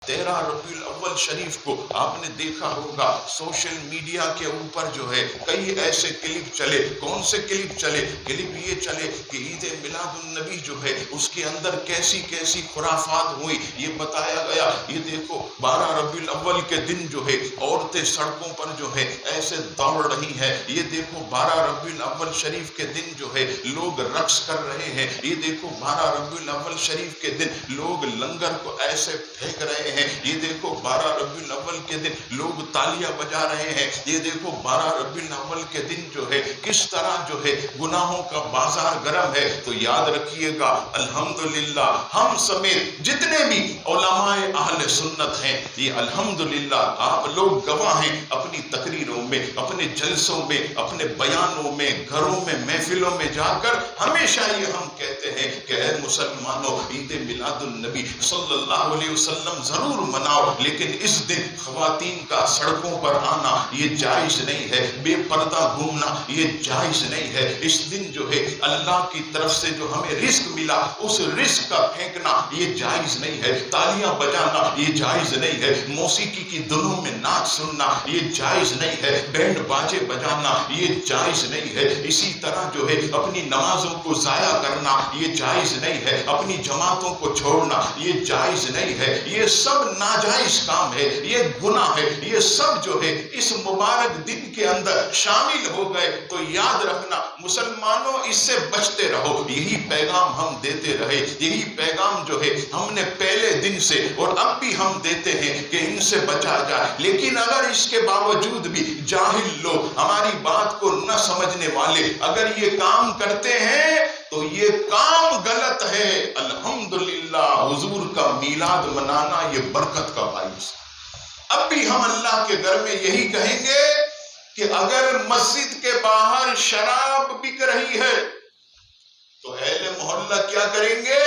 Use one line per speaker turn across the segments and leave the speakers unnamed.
13 रबीउल अव्वल शरीफ को आपने देखा होगा सोशल मीडिया के ऊपर जो है कई ऐसे क्लिप चले। कौन से क्लिप चले? क्लिप ये चले कि ईद मिलादुन नबी जो है उसके अंदर कैसी कैसी खुराफात हुई, ये बताया गया। ये देखो 12 रबीउल अव्वल के दिन जो है औरतें सड़कों पर जो है ऐसे दौड़ रही हैं। ये देखो 12 रबीउल अव्वल शरीफ के दिन जो है लोग रक्स कर रहे हैं। ये देखो 12 रबीउल अव्वल शरीफ के दिन लोग लंगर को ऐसे फेंक रहे हैं। ये देखो 12 रबीउल अव्वल के दिन लोग तालियां बजा रहे हैं। ये देखो 12 रबीउल अव्वल के दिन जो है किस तरह जो है गुनाहों का बाजार गर्म है। तो याद रखिएगा अल्हम्दुलिल्लाह हम समेत जितने भी उलमाए अहले सुन्नत हैं, ये अल्हम्दुलिल्लाह आप लोग गवाह हैं अपनी तकरीरों में, अपने जलसों में, अपने बयानों में, घरों में, महफिलों में जाकर हमेशा ये हम कहते हैं कि ऐ मुसलमानों ईद मिलादुन नबी सल्लल्लाहु अलैहि वसल्लम जरूर मनाओ, लेकिन इस दिन ख्वातीन का सड़कों पर आना ये जायज नहीं है, बेपर्दा घूमना ये जायज नहीं है। इस दिन जो है अल्लाह की तरफ से जो हमें रिस्क मिला उस रिस्क का फेंकना ये जायज नहीं है। तालियां बजाना ये जायज नहीं है। मौसीकी की धुनों में नाच सुनना ये जायज नहीं है। बैंड बाजे बजाना ये जायज नहीं है। इसी तरह जो है अपनी नमाजों को जाया करना ये जायज नहीं है। अपनी जमातों को छोड़ना ये जायज नहीं है। ये सब नाजायज काम है, ये गुनाह है। ये सब जो है इस मुबारक दिन के अंदर शामिल हो गए तो याद रखना मुसलमानों इससे बचते रहो। यही पैगाम हम देते रहे, यही पैगाम जो है हमने पहले दिन से और अब भी हम देते हैं कि इनसे बचा जाए। लेकिन अगर इसके बावजूद भी जाहिल लोग, हमारी बात को न समझने वाले अगर ये काम करते हैं तो ये काम गलत है। अल्हम्दुलिल्लाह हुजूर का मीलाद मनाना ये बरकत का बाइस। अब भी हम अल्लाह के घर में यही कहेंगे कि अगर मस्जिद के बाहर शराब बिक रही है तो अहले मोहल्ला क्या करेंगे?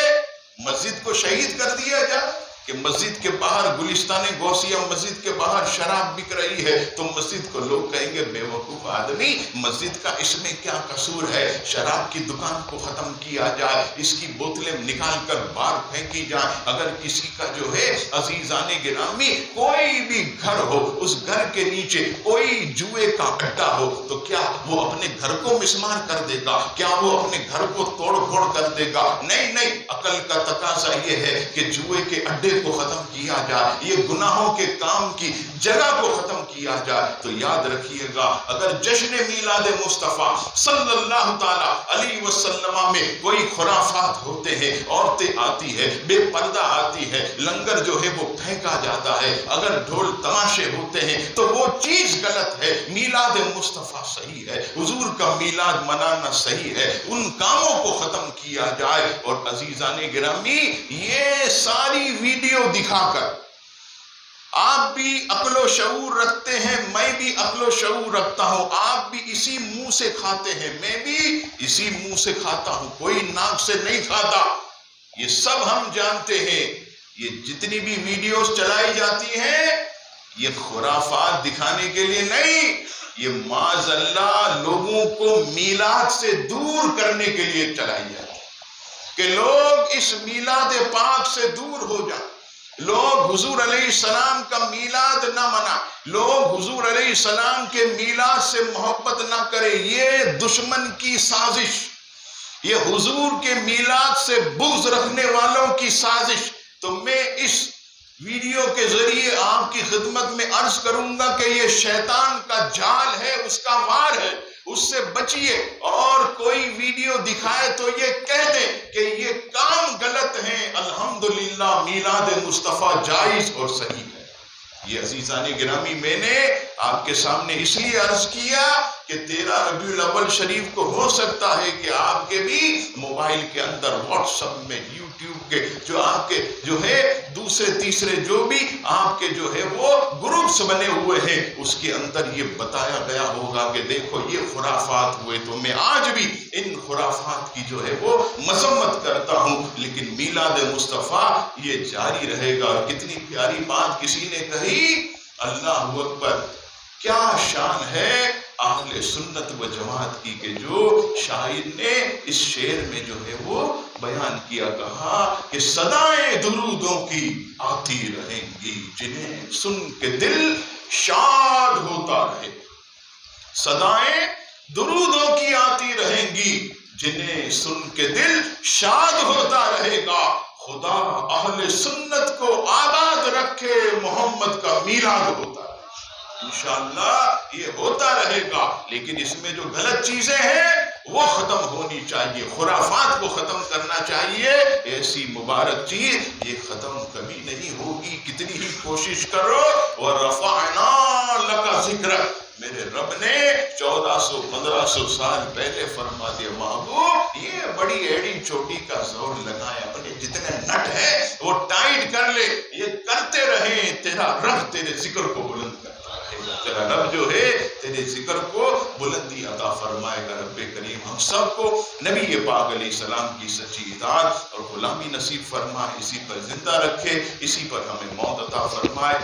मस्जिद को शहीद कर दिया जाए कि मस्जिद के बाहर गुलिस्तान गौसिया मस्जिद के बाहर शराब बिक रही है तो मस्जिद को लोग कहेंगे बेवकूफ आदमी, मस्जिद का इसमें क्या कसूर है? शराब की दुकान को खत्म किया जाए, इसकी बोतलें निकाल कर बाहर फेंकी जाए। अगर किसी का जो है अजीजाने गिरामी कोई भी घर हो, उस घर के नीचे कोई जुए का अड्डा हो तो क्या वो अपने घर को मिसमार कर देगा? क्या वो अपने घर को तोड़ फोड़ कर देगा? नहीं नहीं, अकल का तकाजा ये है कि जुए के अड्डे को खत्म किया जाए, ये गुनाहों के काम की जगह को खत्म किया जाए। तो याद रखिएगा अगर जश्न मीलाद मुस्तफा सल्लल्लाहु ताला अलैहि वसल्लम में कोई खुराफात होते हैं, औरतें आती है, बेपर्दा आती है, लंगर जो है वो फेंका जाता है, अगर ढोल तमाशे होते हैं तो वो चीज गलत है। मीलाद मुस्तफा सही है, हुजूर का मीलाद मनाना सही है, उन कामों को खत्म किया जाए। और अजीजाने गिरामी ये सारी वीडियो दिखाकर आप भी अक्लो शऊर रखते हैं, मैं भी अक्लो शऊर रखता हूं, आप भी इसी मुंह से खाते हैं, मैं भी इसी मुंह से खाता हूं, कोई नाक से नहीं खाता, ये सब हम जानते हैं। ये जितनी भी वीडियोस चलाई जाती हैं ये खुराफात दिखाने के लिए नहीं, ये माज़अल्लाह लोगों को मीलाद से दूर करने के लिए चलाई जाती है कि लोग इस मीलाद पाक से दूर हो जाए, लोग हुजूर अलैहिस्सलाम का मीलाद ना मना, लोग हुजूर अलैहिस्सलाम के मीलाद से मोहब्बत ना करे। ये दुश्मन की साजिश, ये हुजूर के मीलाद से बुग़्ज़ रखने वालों की साजिश। तो मैं इस वीडियो के जरिए आपकी खिदमत में अर्ज करूंगा कि ये शैतान का जाल है, उसका वार है, उससे बचिए। और कोई वीडियो दिखाए तो ये कह दे कि ये काम गलत है। अल्हम्दुलिल्लाह मीलाद मुस्तफा जायज और सही है। ये अजीजाने गिरामी मैंने आपके सामने इसलिए अर्ज किया कि 13 रबीउल अव्वल शरीफ को हो सकता है कि आपके भी मोबाइल के अंदर व्हाट्सएप में, यूट्यूब के जो आपके जो है दूसरे तीसरे जो भी आपके जो है वो ग्रुप्स बने हुए हैं उसके अंदर ये बताया गया होगा कि देखो ये खुराफात हुए। तो मैं आज भी इन खुराफात की जो है वो मजम्मत करता हूँ, लेकिन मीलाद मुस्तफा ये जारी रहेगा। और कितनी प्यारी बात किसी ने कही, अल्लाहु अकबर, क्या शान है اہل سنت و جماعت کی کہ جو شاعر نے اس شعر میں جو ہے وہ بیان کیا، کہا کہ صدائیں درودوں کی آتی رہیں گی جنہیں سن کے دل شاد ہوتا رہے، صدائیں درودوں کی آتی رہیں گی جنہیں سن کے دل شاد ہوتا رہے گا، خدا اہل سنت کو آباد رکھے، محمد کا میلاد ہوتا ہے انشاءاللہ، یہ ہوتا رہے گا۔ لیکن اس میں جو غلط چیزیں ہیں وہ ختم ہونی چاہیے، خرافات کو ختم کرنا چاہیے۔ ایسی مبارک چیز یہ ختم کبھی نہیں ہوگی، کتنی ہی کوشش کرو۔ وَرَفَعْنَا لَكَ ذِكْرَكَ، میرے رب نے 1400-1500 سال پہلے فرما دیا، محبوب یہ بڑی ایڑی چوٹی کا زور لگائے، اپنے جتنے نٹ ہے وہ ٹائٹ کر لے، یہ کرتے رہیں، تیرا رب تیرے ذکر کو بلند کرتا رہے گا، تیرا رب جو ہے تیرے ذکر کو بلندی عطا فرمائے گا۔ رب کریم ہم سب کو نبی پاک علیہ السلام کی سچی اطاعت اور غلامی نصیب فرمائے، اسی پر زندہ رکھے، اسی پر ہمیں موت عطا فرمائے۔